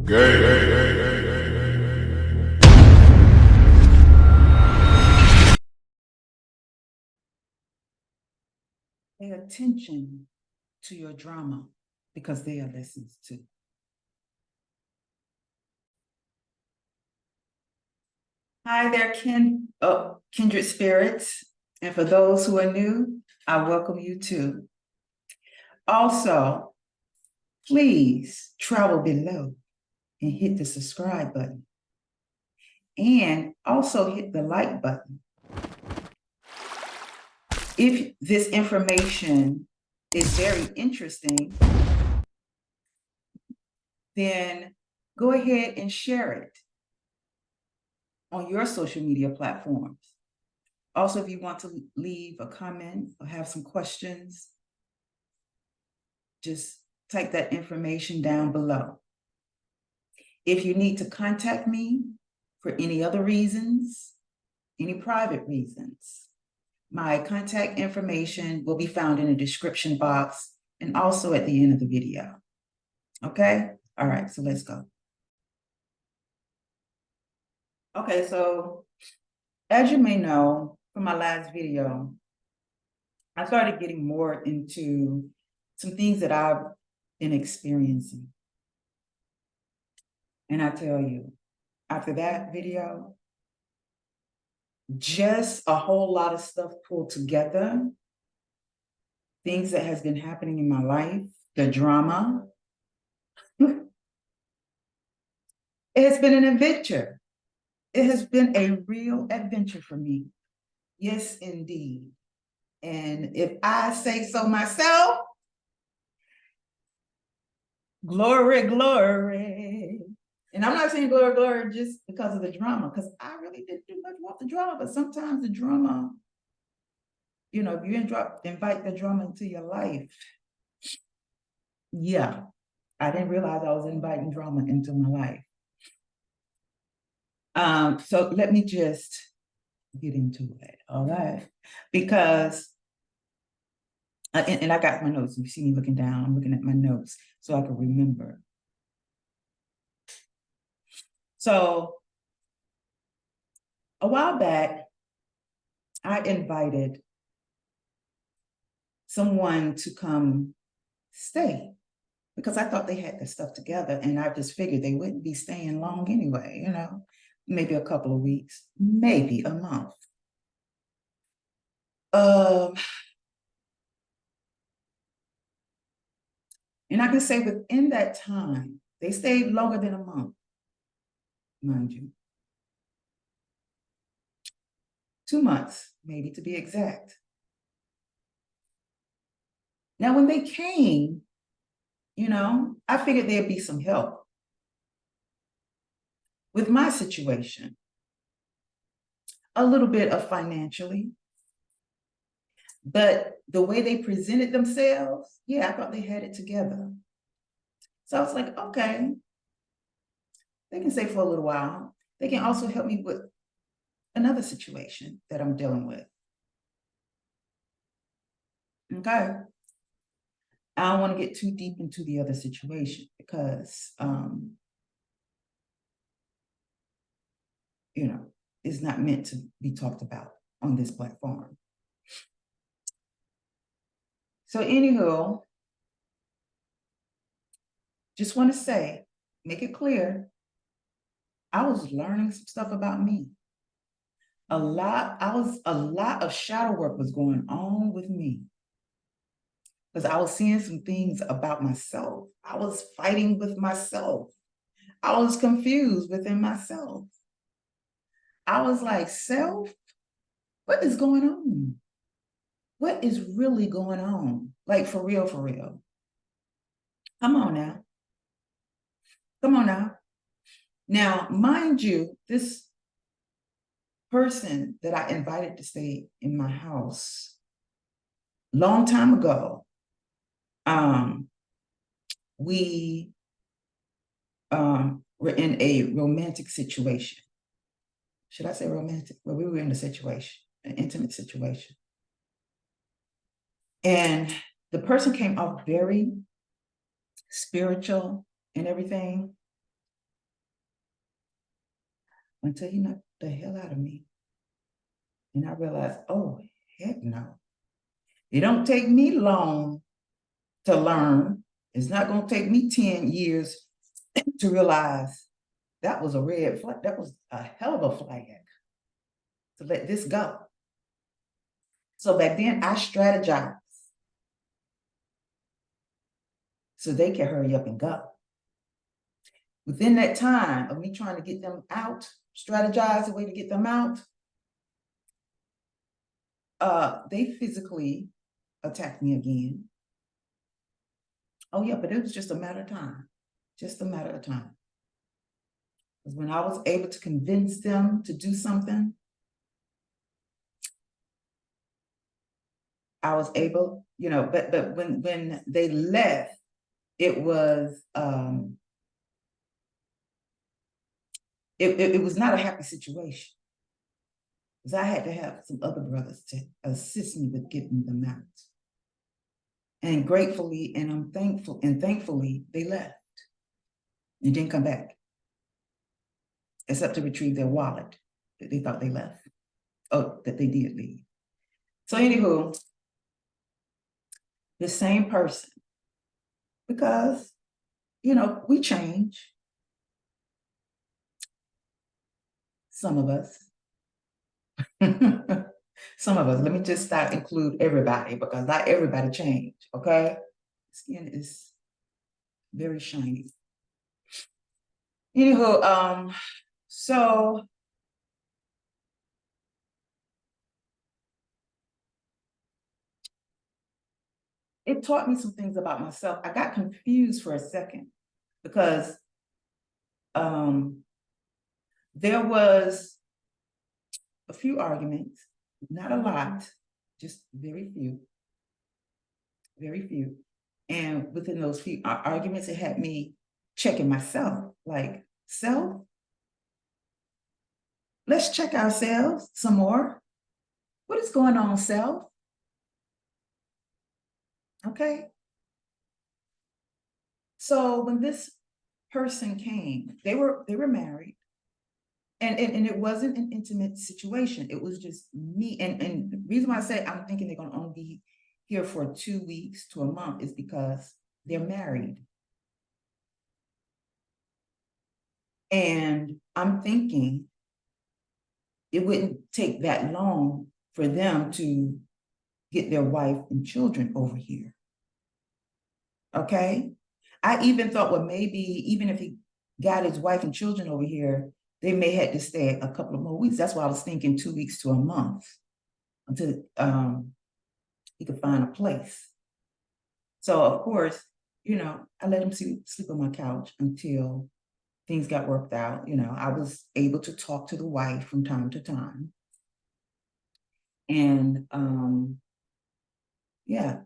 Pay attention to your drama because they are lessons too. Hi there, kindred spirits. And for those who are new, I welcome you too. Also, please travel below and hit the subscribe button. And also hit the like button. If this information is very interesting, then go ahead and share it on your social media platforms. Also, if you want to leave a comment or have some questions, just type that information down below. If you need to contact me for any other reasons, any private reasons, my contact information will be found in the description box and also at the end of the video. Okay? All right, so let's go. Okay, so as you may know from my last video, I started getting more into some things that I've been experiencing. And I tell you, after that video, just a whole lot of stuff pulled together, things that has been happening in my life, the drama. It has been an adventure. It has been a real adventure for me. Yes, indeed. And if I say so myself, glory, glory. And I'm not saying glory, glory just because of the drama, because I really didn't do much about the drama, but sometimes the drama, you know, if you invite the drama into your life, yeah, I didn't realize I was inviting drama into my life. So let me just get into it, all right? Because, and I got my notes. You see me looking down, I'm looking at my notes so I can remember. So a while back, I invited someone to come stay because I thought they had their stuff together, and I just figured they wouldn't be staying long anyway, you know, maybe a couple of weeks, maybe a month. And I can say within that time, they stayed longer than a month, mind you. 2 months, maybe to be exact. Now, when they came, you know, I figured there'd be some help with my situation, a little bit of financially, but the way they presented themselves, yeah, I thought they had it together. So I was like, okay, they can stay for a little while. They can also help me with another situation that I'm dealing with. Okay. I don't want to get too deep into the other situation because, you know, it's not meant to be talked about on this platform. So anywho, just want to say, make it clear, I was learning some stuff about me. A lot of shadow work was going on with me because I was seeing some things about myself. I was fighting with myself. I was confused within myself. I was like, self, what is going on? What is really going on? Like, for real, for real. Come on now. Come on now. Now, mind you, this person that I invited to stay in my house long time ago, we were in a romantic situation. Should I say romantic? Well, we were in a situation, an intimate situation. And the person came off very spiritual and everything. until he knocked the hell out of me. And I realized, oh, heck no. It don't take me long to learn. It's not going to take me 10 years to realize that was a red flag. That was a hell of a flag to let this go. So back then I strategized so they can hurry up and go. Within that time of me trying to get them out, strategize a way to get them out, they physically attacked me again. Oh yeah, but it was just a matter of time, just a matter of time. Because when I was able to convince them to do something, I was able, but when they left, it was it was not a happy situation. Because I had to have some other brothers to assist me with getting them out. And gratefully, and I'm thankful, and thankfully they left and didn't come back. Except to retrieve their wallet that they thought they left. Oh, that they did leave. So anywho, the same person, because, we change. Some of us. Some of us, let me just start include everybody, because not everybody changed, okay? Skin is very shiny. Anywho, so it taught me some things about myself. I got confused for a second because there was a few arguments, not a lot, just very few. And within those few arguments, it had me checking myself, like, self, let's check ourselves some more. What is going on, self? Okay. So when this person came, they were married. And it wasn't an intimate situation. It was just me. And the reason why I say I'm thinking they're going to only be here for 2 weeks to a month is because they're married. And I'm thinking it wouldn't take that long for them to get their wife and children over here. Okay? I even thought, well, maybe even if he got his wife and children over here, they may have to stay a couple of more weeks. That's why I was thinking 2 weeks to a month until he could find a place. So of course, I let him sleep on my couch until things got worked out. I was able to talk to the wife from time to time. And yeah.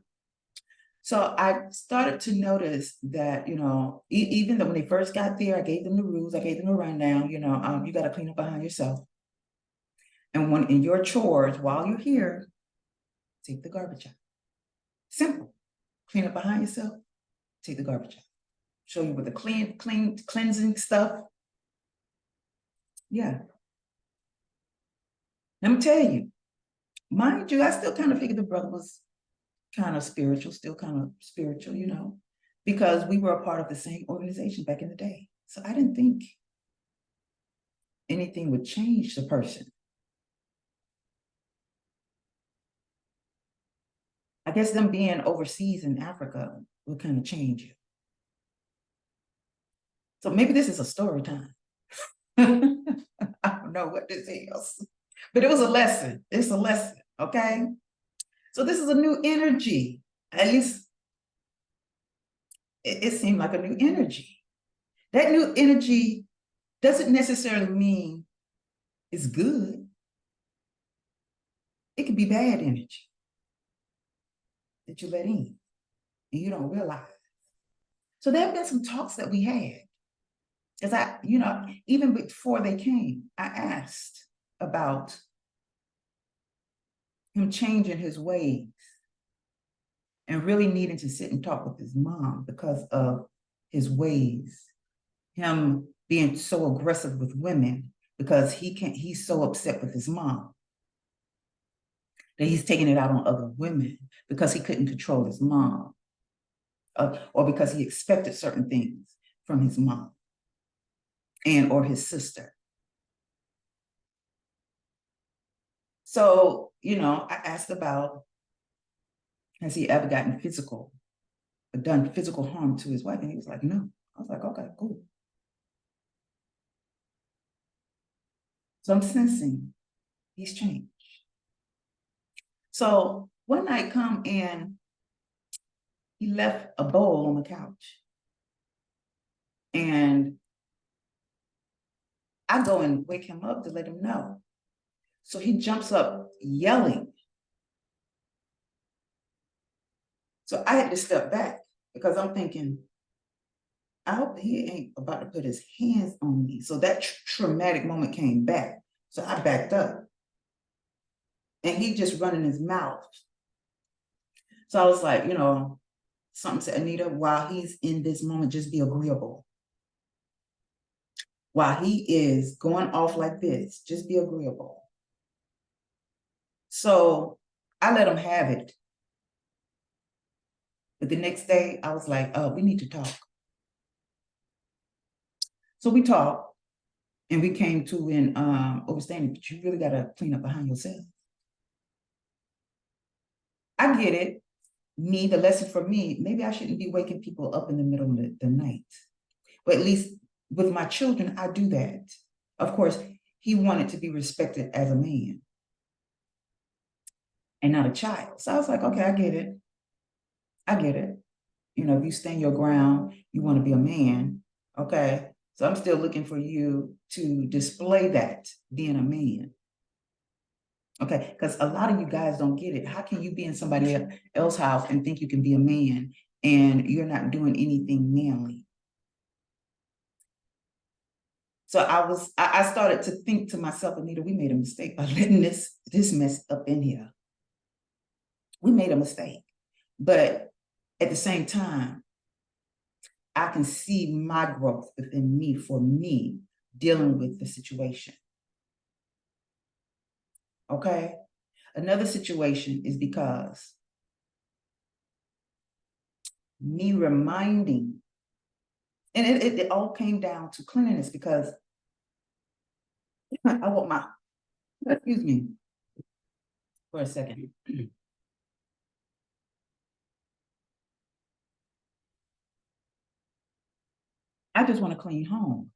So I started to notice that, even though when they first got there, I gave them the rules, I gave them a rundown, you got to clean up behind yourself. And when in your chores, while you're here, take the garbage out. Simple. Clean up behind yourself, take the garbage out. Show you with the cleansing stuff. Yeah. Let me tell you, mind you, I still kind of figured the brother was still kind of spiritual, because we were a part of the same organization back in the day. So I didn't think anything would change the person. I guess them being overseas in Africa would kind of change you. So maybe this is a story time. I don't know what this is, but it was a lesson. It's a lesson, okay? So this is a new energy. At least it seemed like a new energy. That new energy doesn't necessarily mean it's good. It could be bad energy that you let in and you don't realize. So there have been some talks that we had. Because even before they came, I asked about him changing his ways and really needing to sit and talk with his mom because of his ways, him being so aggressive with women, because he's so upset with his mom that he's taking it out on other women because he couldn't control his mom, or because he expected certain things from his mom and or his sister. So, I asked about, has he ever gotten done physical harm to his wife? And he was like, no. I was like, okay, cool. So I'm sensing he's changed. So one night come and he left a bowl on the couch. And I go and wake him up to let him know. So he jumps up yelling. So I had to step back because I'm thinking, I hope he ain't about to put his hands on me. So that traumatic moment came back. So I backed up. And he just running his mouth. So I was like, something said, Anita, while he's in this moment, just be agreeable. While he is going off like this, just be agreeable. So I let him have it. But the next day, I was like, oh, we need to talk. So we talked, and we came to an understanding, but you really got to clean up behind yourself. I get it. The lesson for me, maybe I shouldn't be waking people up in the middle of the night. But at least with my children, I do that. Of course, he wanted to be respected as a man and not a child. So I was like, okay, I get it. I get it. If you stand your ground, you want to be a man. Okay. So I'm still looking for you to display that being a man. Okay. Because a lot of you guys don't get it. How can you be in somebody else's house and think you can be a man and you're not doing anything manly? So I started to think to myself, Anita, we made a mistake by letting this mess up in here. We made a mistake. But at the same time, I can see my growth within me for me dealing with the situation. Okay? Another situation is because me reminding, and it all came down to cleanliness because I want my, excuse me for a second. I just want a clean home.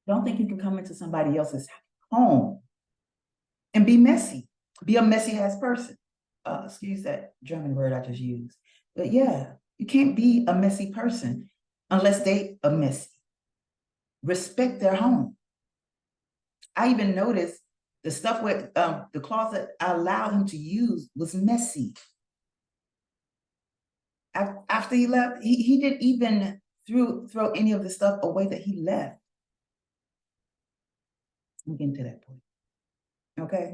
Don't think you can come into somebody else's home and be messy. Be a messy ass person. Excuse that German word I just used. But yeah, you can't be a messy person unless they are messy. Respect their home. I even noticed the stuff with the closet I allowed him to use was messy. After he left, he didn't even throw any of the stuff away that he left. I'm getting to that point. Okay.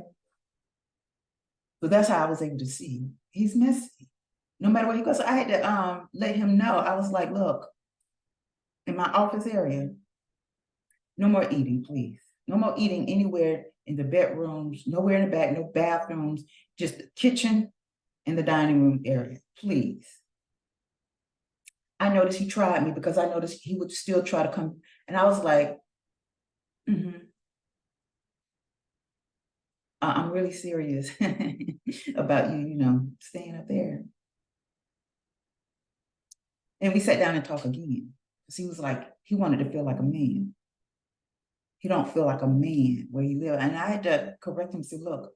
So that's how I was able to see he's messy. No matter where he goes. So I had to let him know. I was like, look, in my office area, no more eating, please. No more eating anywhere in the bedrooms, nowhere in the back, no bathrooms, just the kitchen and the dining room area, please. I noticed he tried me because I noticed he would still try to come. And I was like, I'm really serious about you, staying up there. And we sat down and talked again. Because he was like, he wanted to feel like a man. He don't feel like a man where he live. And I had to correct him and say, look,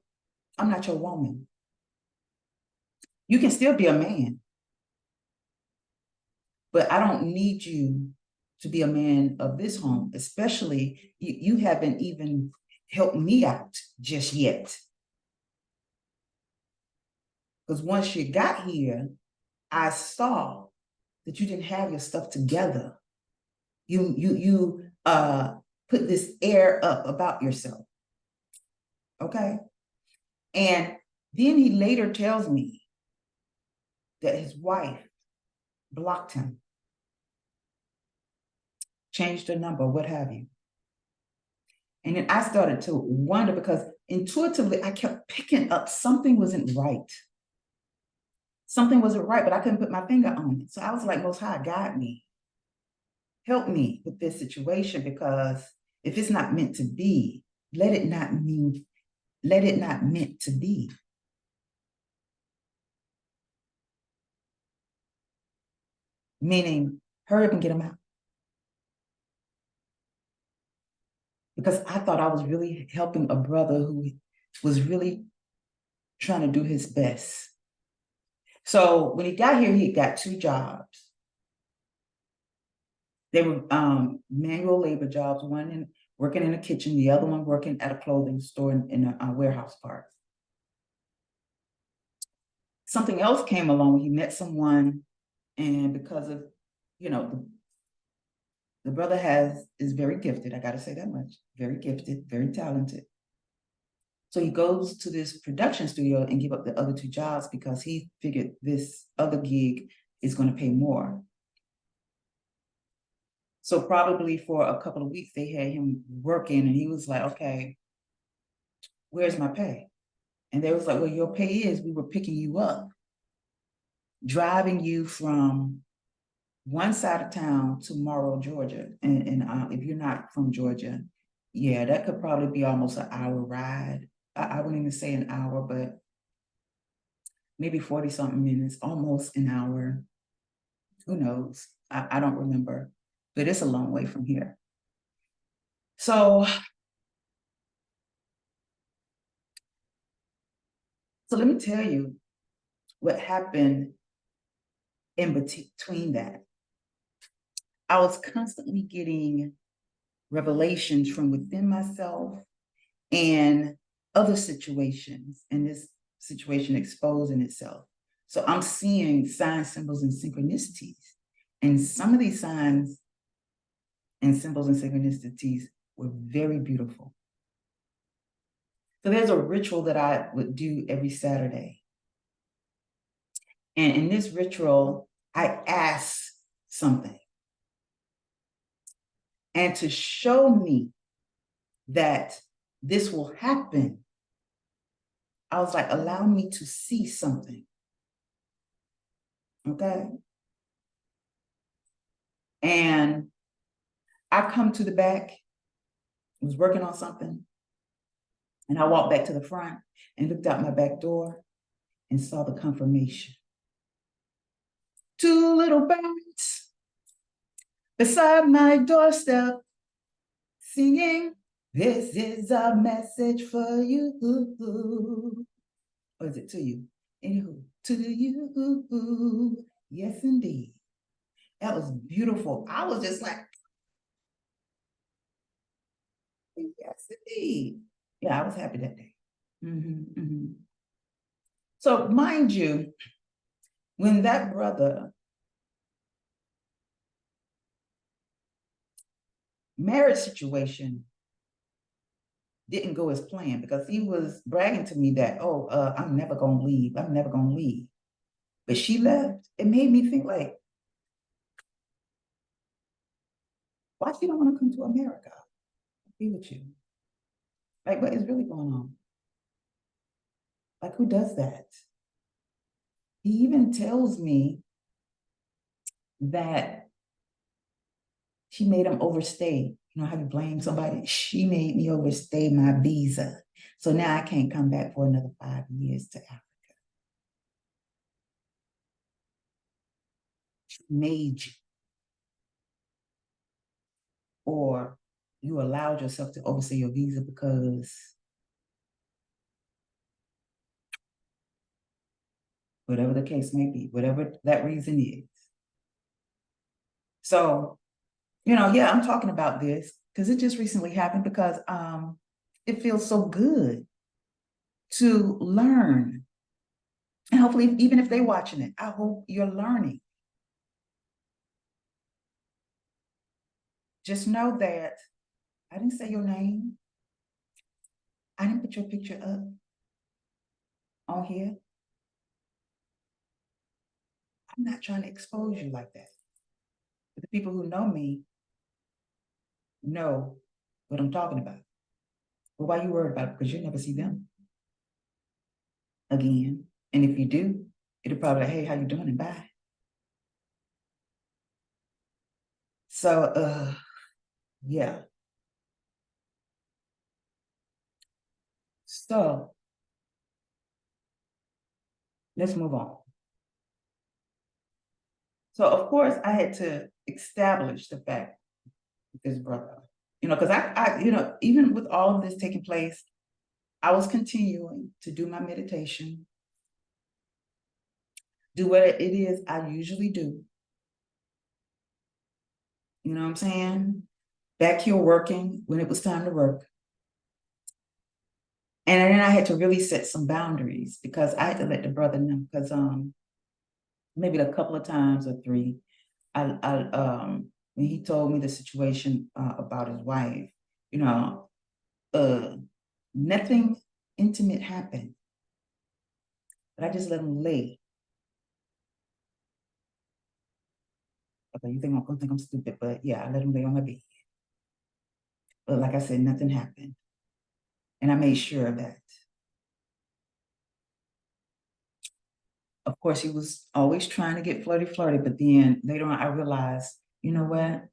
I'm not your woman. You can still be a man. But I don't need you to be a man of this home, especially you haven't even helped me out just yet. Because once you got here, I saw that you didn't have your stuff together. You put this air up about yourself. Okay. And then he later tells me that his wife blocked him, changed her number, what have you. And then I started to wonder because intuitively I kept picking up something wasn't right. Something wasn't right, but I couldn't put my finger on it. So I was like, Most High, guide me. Help me with this situation, because if it's not meant to be, let it not meant to be. Meaning, hurry up and get them out. Because I thought I was really helping a brother who was really trying to do his best. So when he got here, he got 2 jobs. They were manual labor jobs, one working in a kitchen, the other one working at a clothing store in a warehouse park. Something else came along. He met someone, and because of, the brother is very gifted. I got to say that much. Very gifted, very talented. So he goes to this production studio and give up the other 2 jobs because he figured this other gig is going to pay more. So probably for a couple of weeks, they had him working, and he was like, okay, where's my pay? And they was like, well, your pay is, we were picking you up, driving you from one side of town to Morrow, Georgia. And if you're not from Georgia, yeah, that could probably be almost an hour ride. I wouldn't even say an hour, but maybe 40 something minutes, almost an hour. Who knows? I don't remember, but it's a long way from here. So let me tell you what happened in between that. I was constantly getting revelations from within myself and other situations, and this situation exposing itself. So I'm seeing signs, symbols, and synchronicities. And some of these signs and symbols and synchronicities were very beautiful. So there's a ritual that I would do every Saturday. And in this ritual, I ask something. And to show me that this will happen, I was like, allow me to see something. Okay. And I come to the back, was working on something, and I walked back to the front and looked out my back door and saw the confirmation. 2 little birds beside my doorstep singing, this is a message for you. Or is it to you? Anywho, to you. Yes, indeed. That was beautiful. I was just like, yes, indeed. Yeah, I was happy that day. So mind you, when that brother marriage situation didn't go as planned, because he was bragging to me that, I'm never gonna leave. I'm never gonna leave. But she left. It made me think like, why she don't want to come to America? Be with you. Like, what is really going on? Like, who does that? He even tells me that she made him overstay. You know how you blame somebody? She made me overstay my visa. So now I can't come back for another 5 years to Africa. She made you. Or you allowed yourself to overstay your visa because whatever the case may be, whatever that reason is. So, yeah, I'm talking about this because it just recently happened, because it feels so good to learn. And hopefully, even if they're watching it, I hope you're learning. Just know that I didn't say your name. I didn't put your picture up on here. I'm not trying to expose you like that. But the people who know me know what I'm talking about. Well, why you worried about it? Because you'll never see them again. And if you do, it'll probably like, hey, how you doing? And bye. So yeah. So let's move on. So of course I had to establish the fact with this brother, because I, even with all of this taking place, I was continuing to do my meditation, do what it is I usually do. You know what I'm saying? Back here working when it was time to work. And then I had to really set some boundaries because I had to let the brother know, because maybe a couple of times or three, when he told me the situation about his wife, nothing intimate happened, but I just let him lay. Okay, you think I'm gonna think I'm stupid, but yeah, I let him lay on my bed. But like I said, nothing happened. And I made sure of that. Of course, he was always trying to get flirty, but then later on I realized, you know what?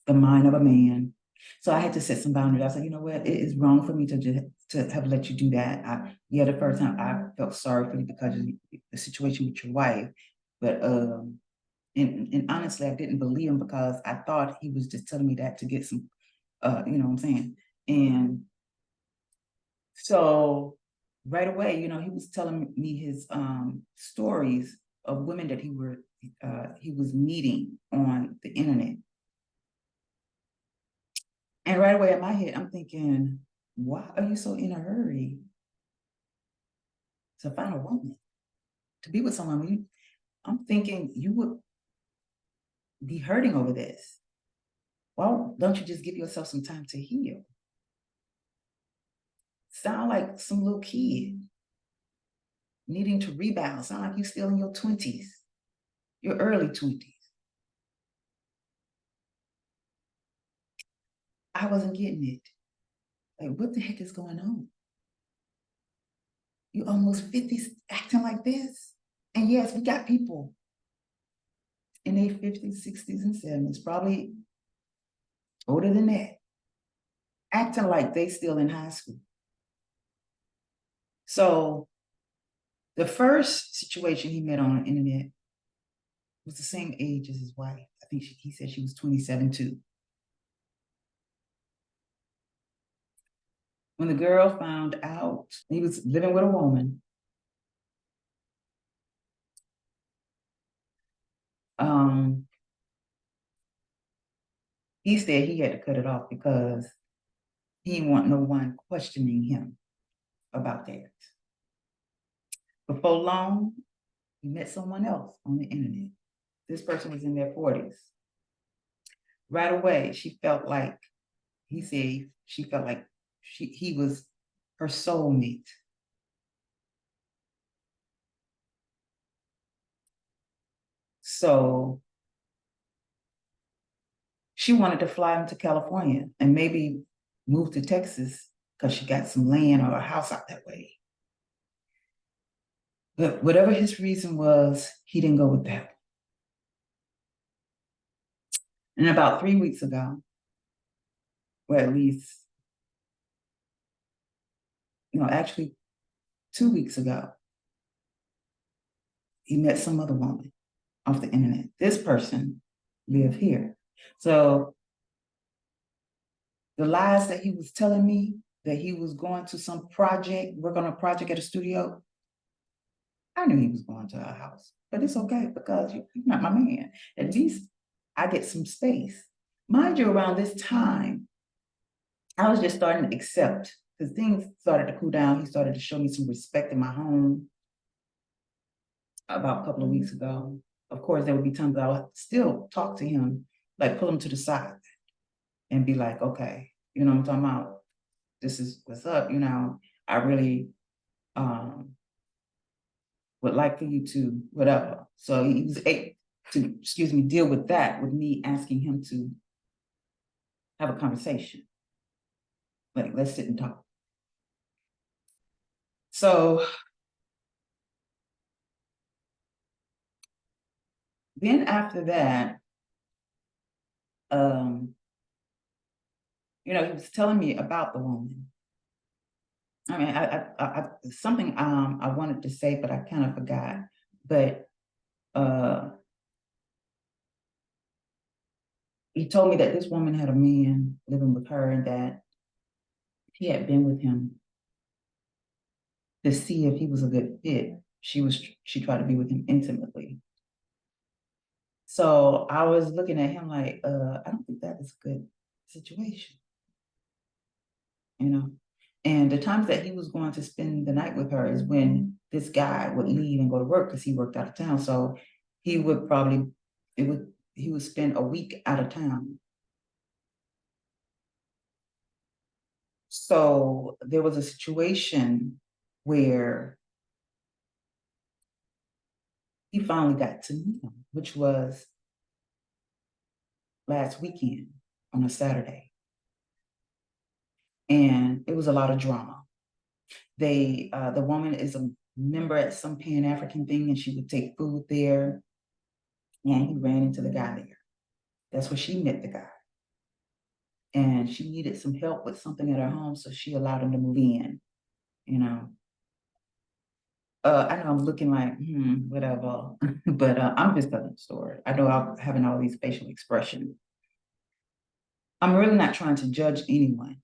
The mind of a man. So I had to set some boundaries. I said, you know what? It is wrong for me to have let you do that. The first time I felt sorry for you because of the situation with your wife. But and honestly, I didn't believe him because I thought he was just telling me that to get some, you know what I'm saying? And so right away, he was telling me his stories of women that he was meeting on the internet. And right away in my head, I'm thinking, why are you so in a hurry to find a woman, to be with someone? I'm thinking you would be hurting over this. Well, don't you just give yourself some time to heal? Sound like some little kid needing to rebound. Sound like you're still in your 20s, your early 20s. I wasn't getting it. Like, what the heck is going on? You almost 50 acting like this? And yes, we got people in their 50s, 60s, and 70s, probably older than that, acting like they still in high school. So the first situation he met on the internet was the same age as his wife. I think he said she was 27 too. When the girl found out he was living with a woman, he said he had to cut it off because he didn't want no one questioning him about that. Before long, he met someone else on the internet. This person was in their 40s. Right away, she felt like, he said she felt like he was her soulmate. So she wanted to fly him to California and maybe move to Texas because she got some land or a house out that way. But whatever his reason was, he didn't go with that. And about 3 weeks ago, or at least, actually 2 weeks ago, he met some other woman off the internet. This person lived here. So the lies that he was telling me that he was going to some project, work on a project at a studio, I knew he was going to our house, but it's okay because you're not my man. At least I get some space. Mind you, around this time, I was just starting to accept because things started to cool down. He started to show me some respect in my home about a couple of weeks ago. Of course, there would be times that I would still talk to him, like pull him to the side and be like, okay, what I'm talking about? This is what's up, I really would like for you to whatever. So he was able to, deal with that, with me asking him to have a conversation. Like, let's sit and talk. So then after that, he was telling me about the woman. I mean, something I wanted to say, but I kind of forgot. But he told me that this woman had a man living with her, and that he had been with him to see if he was a good fit. She tried to be with him intimately. So I was looking at him like, I don't think that is a good situation, you know. And the times that he was going to spend the night with her is when this guy would leave and go to work because he worked out of town. So he would spend a week out of town. So there was a situation where he finally got to meet him, which was last weekend on a Saturday. And it was a lot of drama. The woman is a member at some Pan-African thing, and she would take food there. And he ran into the guy there. That's where she met the guy. And she needed some help with something at her home, so she allowed him to move in, you know. I know I'm looking like, whatever, but I'm just telling the story. I know I'm having all these facial expressions. I'm really not trying to judge anyone.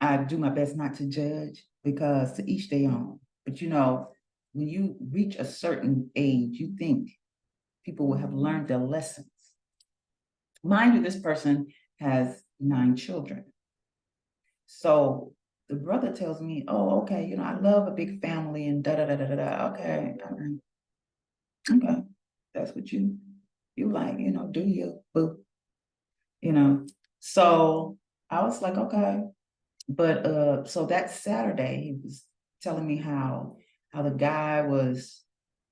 I do my best not to judge because to each their own. But when you reach a certain age, you think people will have learned their lessons. Mind you, this person has 9 children. So the brother tells me, oh, okay, I love a big family and da da da da da da. Okay, okay, that's what you like, do you, boo, So I was like, okay, but so that Saturday he was telling me how the guy was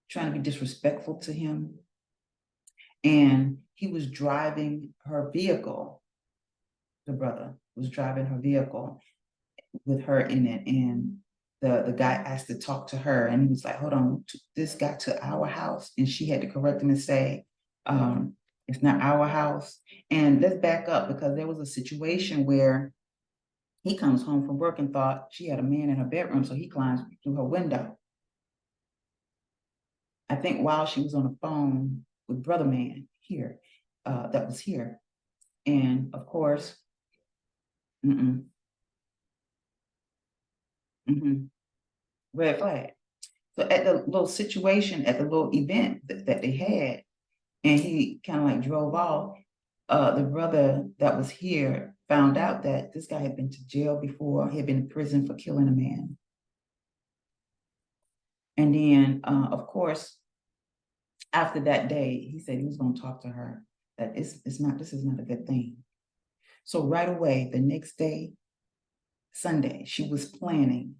trying to be disrespectful to him, and he was driving her vehicle. The brother was driving her vehicle with her in it, and the guy asked to talk to her, and he was like, hold on, this got to our house, and she had to correct him and say, it's not our house. And let's back up, because there was a situation where he comes home from work and thought she had a man in her bedroom, so he climbs through her window. I think while she was on the phone with brother man here, that was here. And of course, red flag. So at the little situation, at the little event that they had, and he kind of like drove off, the brother that was here found out that this guy had been to jail before. He had been in prison for killing a man. And then, of course, after that day, he said he was going to talk to her, that this is not a good thing. So right away, the next day, Sunday, she was planning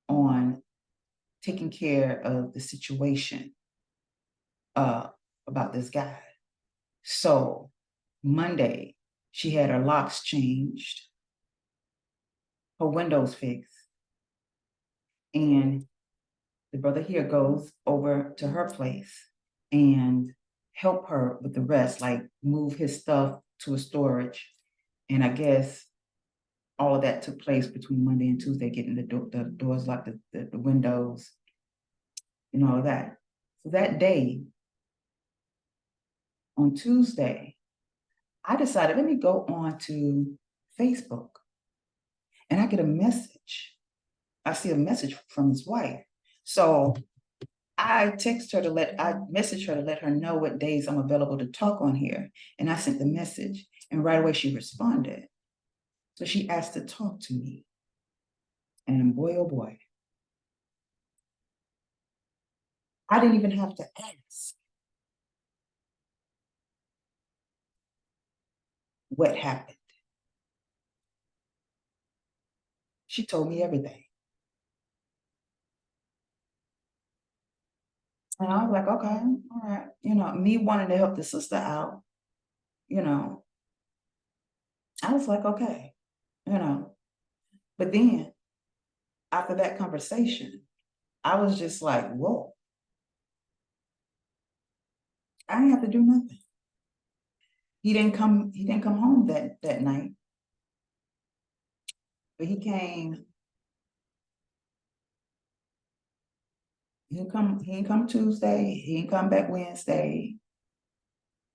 on taking care of the situation about this guy. So Monday, she had her locks changed, her windows fixed, and the brother here goes over to her place and help her with the rest, like move his stuff to a storage. And I guess all of that took place between Monday and Tuesday, getting the doors locked, the windows, and all of that. So that day, on Tuesday, I decided, let me go on to Facebook, and I get a message. I see a message from his wife. So I messaged her to let her know what days I'm available to talk on here. And I sent the message, and right away she responded. So she asked to talk to me. And boy, oh boy, I didn't even have to ask what happened. She told me everything. And I was like, okay, all right. Me wanting to help the sister out, I was like, okay, But then after that conversation, I was just like, whoa, I didn't have to do nothing. He didn't come home that night. But he came, he didn't come Tuesday, he didn't come back Wednesday,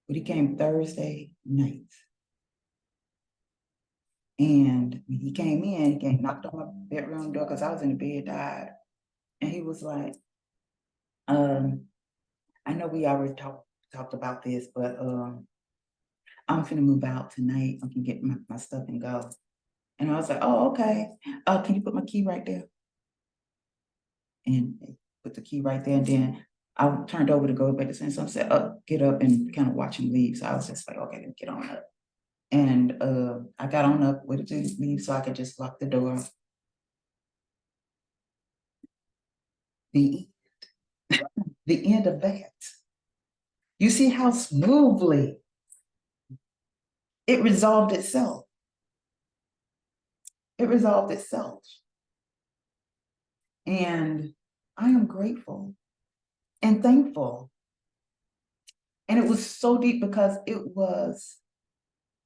but he came Thursday night. And when he came in, knocked on my bedroom door because I was in the bed, died. And he was like, I know we already talked about this, but I'm finna move out tonight. I can get my stuff and go. And I was like, oh, okay. Can you put my key right there? And put the key right there. And then I turned over to go back to saying something, said, get up and kind of watch him leave. So I was just like, okay, let me get on up. And I got on up with it to leave so I could just lock the door. The end of that. You see how smoothly it resolved itself. It resolved itself. And I am grateful and thankful. And it was so deep because it was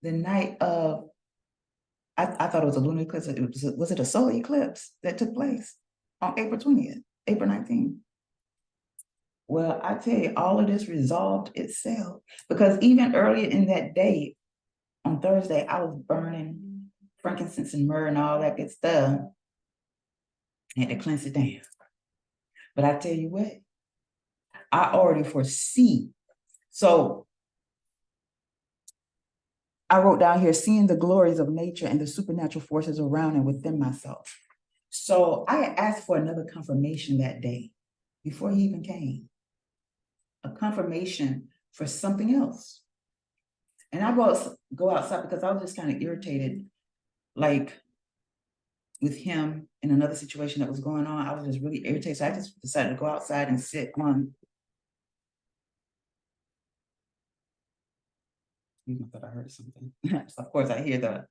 the night of, I thought it was a lunar eclipse. Was it a solar eclipse that took place on April 20th, April 19th? Well, I tell you, all of this resolved itself because even earlier in that day, on Thursday, I was burning frankincense and myrrh and all that good stuff. I had to cleanse it down. But I tell you what, I already foresee. So I wrote down here, seeing the glories of nature and the supernatural forces around and within myself. So I had asked for another confirmation that day before he even came, a confirmation for something else. And I go outside because I was just kind of irritated, like with him in another situation that was going on. I was just really irritated. So I just decided to go outside and sit on. I thought I heard something. So of course I hear the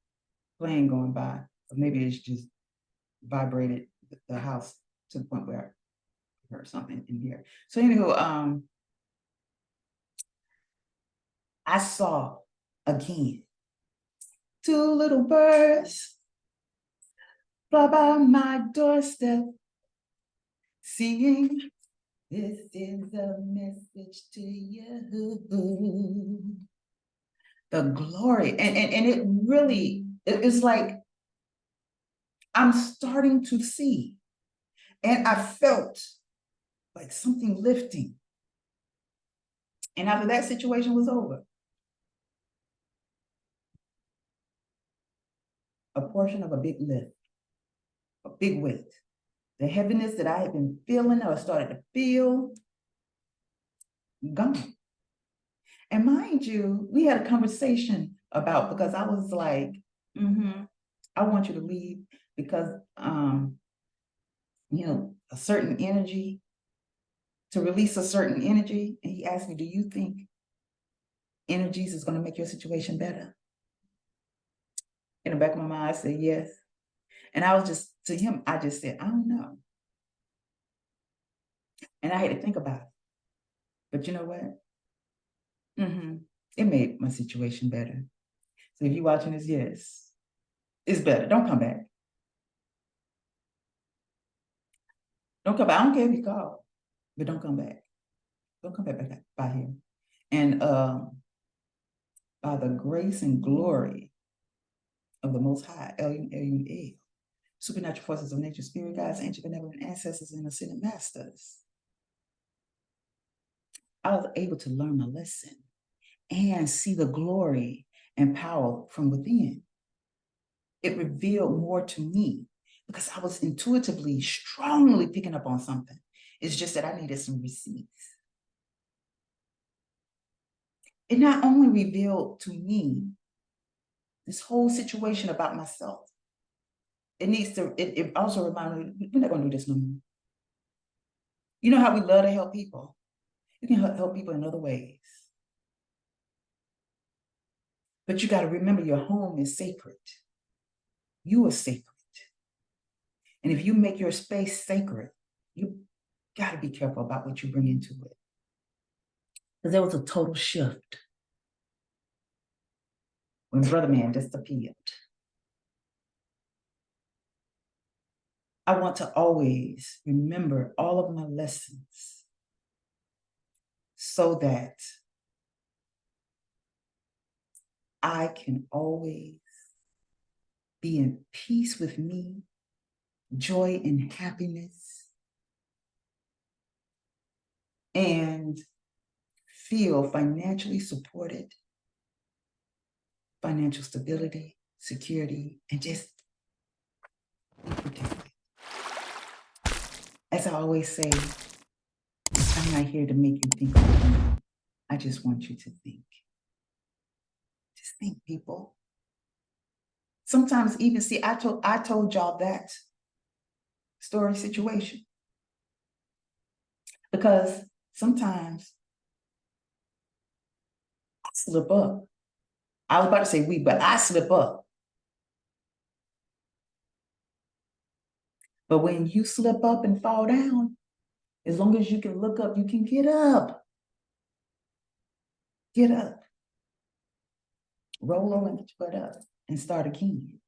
plane going by, but maybe it's just vibrated the house to the point where I heard something in here. So anywho, I saw again 2 little birds fly by my doorstep, singing, this is a message to you. The glory, and it really, it's like I'm starting to see, and I felt like something lifting. And after that situation was over, a portion of a big lift, a big weight, the heaviness that I had been feeling or started to feel, gone. And mind you, we had a conversation about, because I was like, I want you to leave because, a certain energy, to release a certain energy. And he asked me, do you think energies is going to make your situation better? In the back of my mind, I said, yes. And I was just, to him, I just said, I don't know. And I had to think about it. But you know what? It made my situation better. So if you're watching this, yes, it's better. Don't come back. Don't come back. I don't care if you call, but don't come back. Don't come back by here. And by the grace and glory of the Most High, El, supernatural forces of nature, spirit guides, ancient benevolent ancestors, and ascended masters, I was able to learn a lesson and see the glory and power from within. It revealed more to me because I was intuitively, strongly picking up on something. It's just that I needed some receipts. It not only revealed to me this whole situation about myself, it also reminded me, we're not going to do this no more. You know how we love to help people? You can help people in other ways. But you got to remember your home is sacred. You are sacred. And if you make your space sacred, you got to be careful about what you bring into it. Because there was a total shift when Brother Man disappeared. I want to always remember all of my lessons so that I can always be in peace with me, joy and happiness, and feel financially supported, financial stability, security, and just be protected. As I always say, I'm not here to make you think of me. I just want you to think. Just think, people. Sometimes even, see, I told y'all that story situation. Because sometimes I slip up. I was about to say we, but I slip up. But when you slip up and fall down, as long as you can look up, you can get up. Get up. Roll over and get your butt up and start again.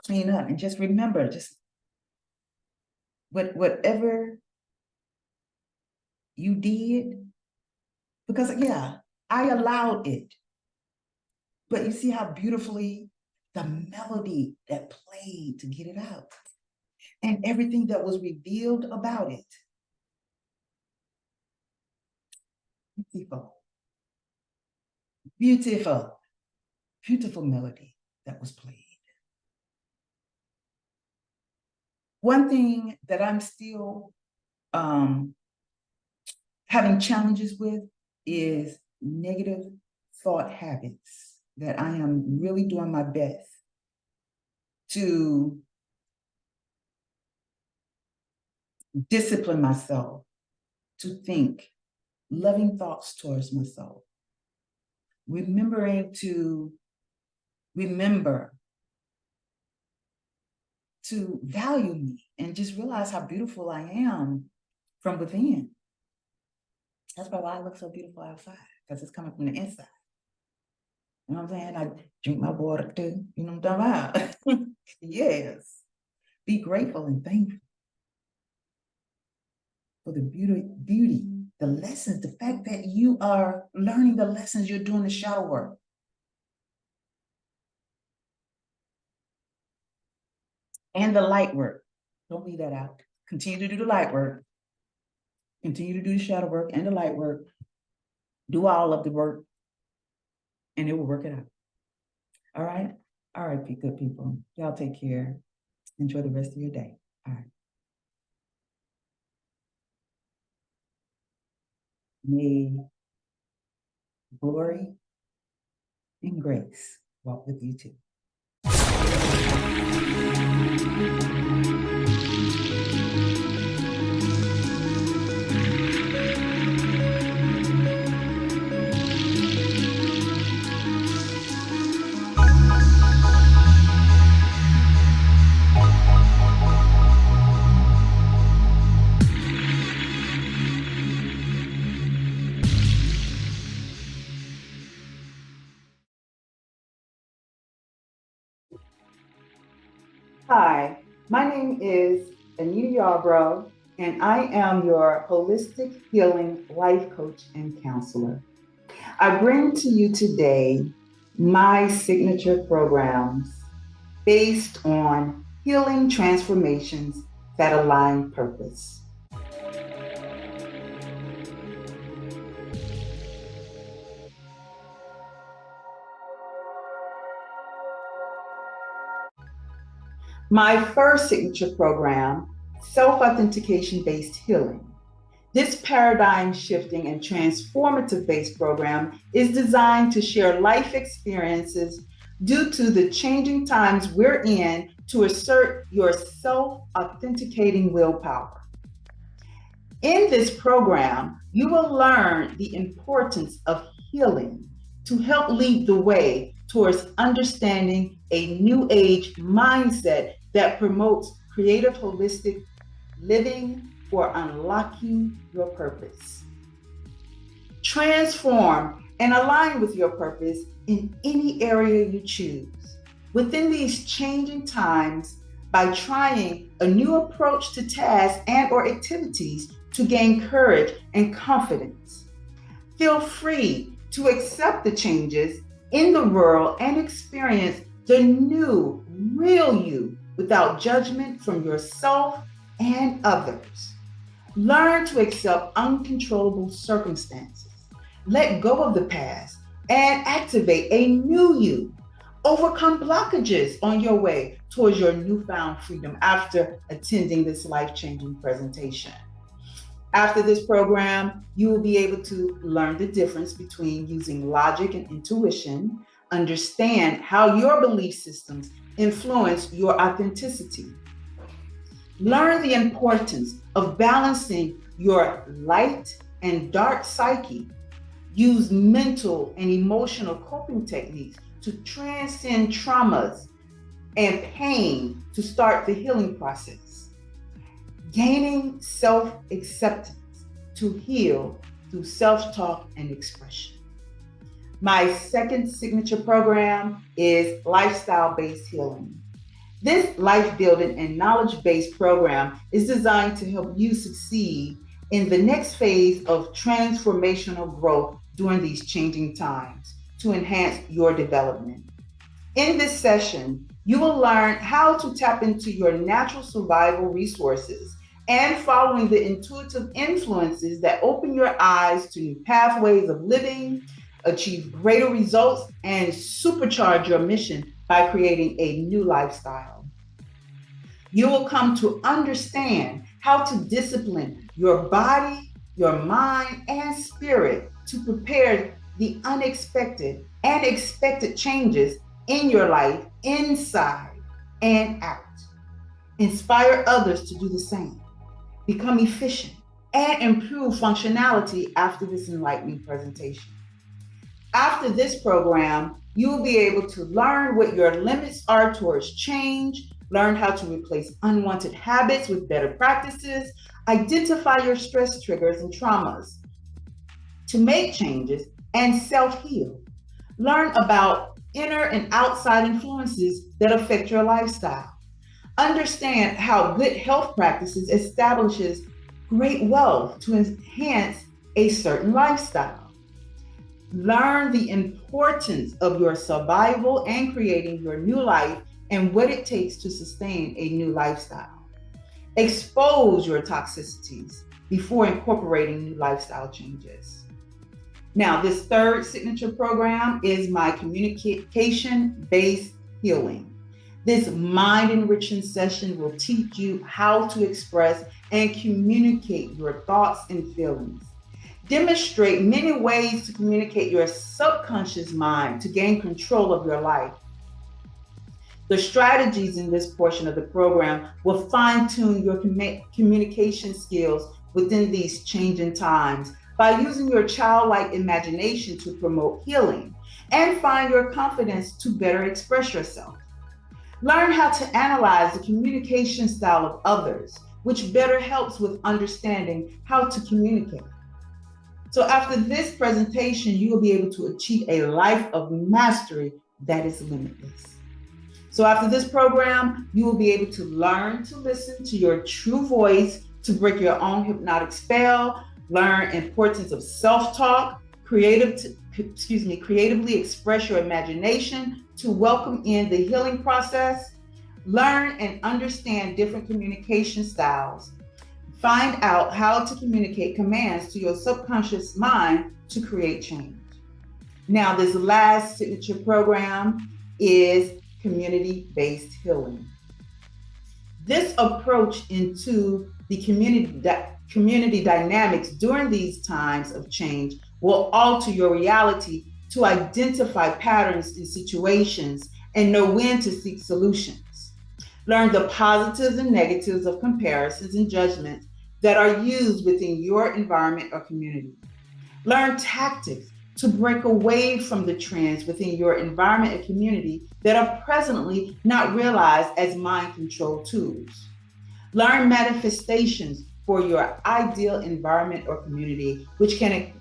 Clean up and just remember, just whatever you did, because yeah, I allowed it. But you see how beautifully the melody that played to get it out and everything that was revealed about it. Beautiful. Beautiful, beautiful melody that was played. One thing that I'm still having challenges with is negative thought habits that I am really doing my best to discipline myself to think loving thoughts towards myself. Remember to value me and just realize how beautiful I am from within. That's why I look so beautiful outside, because it's coming from the inside. You know what I'm saying? I drink my water too. You know what I'm talking about? Yes. Be grateful and thankful for the beauty, the lessons, the fact that you are learning the lessons you're doing the shadow work. And the light work. Don't leave that out. Continue to do the light work. Continue to do the shadow work and the light work. Do all of the work, and it will work it out. All right? All right, good people. Y'all take care. Enjoy the rest of your day. All right. May glory and grace walk with you too. Hi, my name is AnitaYarbrough, and I am your holistic healing life coach and counselor. I bring to you today my signature programs based on healing transformations that align purpose. My first signature program, self-authentication based healing. This paradigm shifting and transformative based program is designed to share life experiences due to the changing times we're in to assert your self-authenticating willpower. In this program, you will learn the importance of healing to help lead the way towards understanding a new age mindset that promotes creative, holistic living for unlocking your purpose. Transform and align with your purpose in any area you choose. Within these changing times, by trying a new approach to tasks and or activities to gain courage and confidence. Feel free to accept the changes in the world and experience the new, real you without judgment from yourself and others. Learn to accept uncontrollable circumstances. Let go of the past and activate a new you. Overcome blockages on your way towards your newfound freedom after attending this life-changing presentation. After this program, you will be able to learn the difference between using logic and intuition, understand how your belief systems influence your authenticity. Learn the importance of balancing your light and dark psyche. Use mental and emotional coping techniques to transcend traumas and pain to start the healing process. Gaining self-acceptance to heal through self-talk and expression. My second signature program is lifestyle-based healing. This life-building and knowledge-based program is designed to help you succeed in the next phase of transformational growth during these changing times to enhance your development. In this session, you will learn how to tap into your natural survival resources and following the intuitive influences that open your eyes to new pathways of living, achieve greater results, and supercharge your mission by creating a new lifestyle. You will come to understand how to discipline your body, your mind, and spirit to prepare the unexpected and expected changes in your life, inside and out. Inspire others to do the same. Become efficient and improve functionality after this enlightening presentation. After this program, you will be able to learn what your limits are towards change, learn how to replace unwanted habits with better practices, identify your stress triggers and traumas, to make changes and self-heal. Learn about inner and outside influences that affect your lifestyle. Understand how good health practices establishes great wealth to enhance a certain lifestyle. Learn the importance of your survival and creating your new life and what it takes to sustain a new lifestyle. Expose your toxicities before incorporating new lifestyle changes. Now, this third signature program is my communication-based healing. This mind-enriching session will teach you how to express and communicate your thoughts and feelings. Demonstrate many ways to communicate your subconscious mind to gain control of your life. The strategies in this portion of the program will fine-tune your communication skills within these changing times by using your childlike imagination to promote healing and find your confidence to better express yourself. Learn how to analyze the communication style of others, which better helps with understanding how to communicate. So after this presentation, you will be able to achieve a life of mastery that is limitless. So after this program, you will be able to learn to listen to your true voice to break your own hypnotic spell, learn importance of self-talk, creatively express your imagination to welcome in the healing process, learn and understand different communication styles, find out how to communicate commands to your subconscious mind to create change. Now, this last signature program is community-based healing. This approach into the community dynamics during these times of change will alter your reality to identify patterns in situations and know when to seek solutions. Learn the positives and negatives of comparisons and judgments that are used within your environment or community. Learn tactics to break away from the trends within your environment and community that are presently not realized as mind control tools. Learn manifestations for your ideal environment or community, which can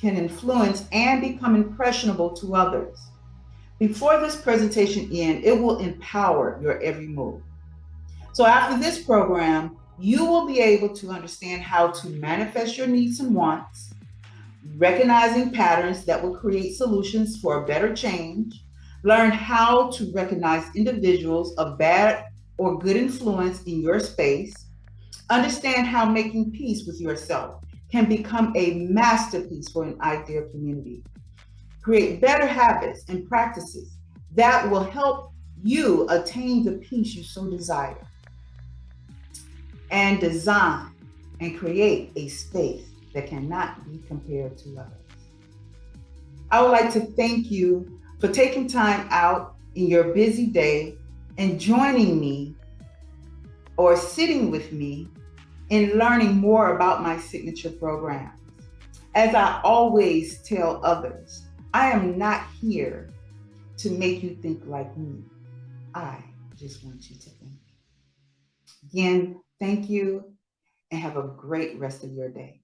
influence and become impressionable to others. Before this presentation ends, it will empower your every move. So after this program, you will be able to understand how to manifest your needs and wants, recognizing patterns that will create solutions for a better change, learn how to recognize individuals of bad or good influence in your space, understand how making peace with yourself can become a masterpiece for an ideal community, create better habits and practices that will help you attain the peace you so desire, and design and create a space that cannot be compared to others. I would like to thank you for taking time out in your busy day and joining me or sitting with me in learning more about my signature programs. As I always tell others, I am not here to make you think like me. I just want you to think. Again, thank you and have a great rest of your day.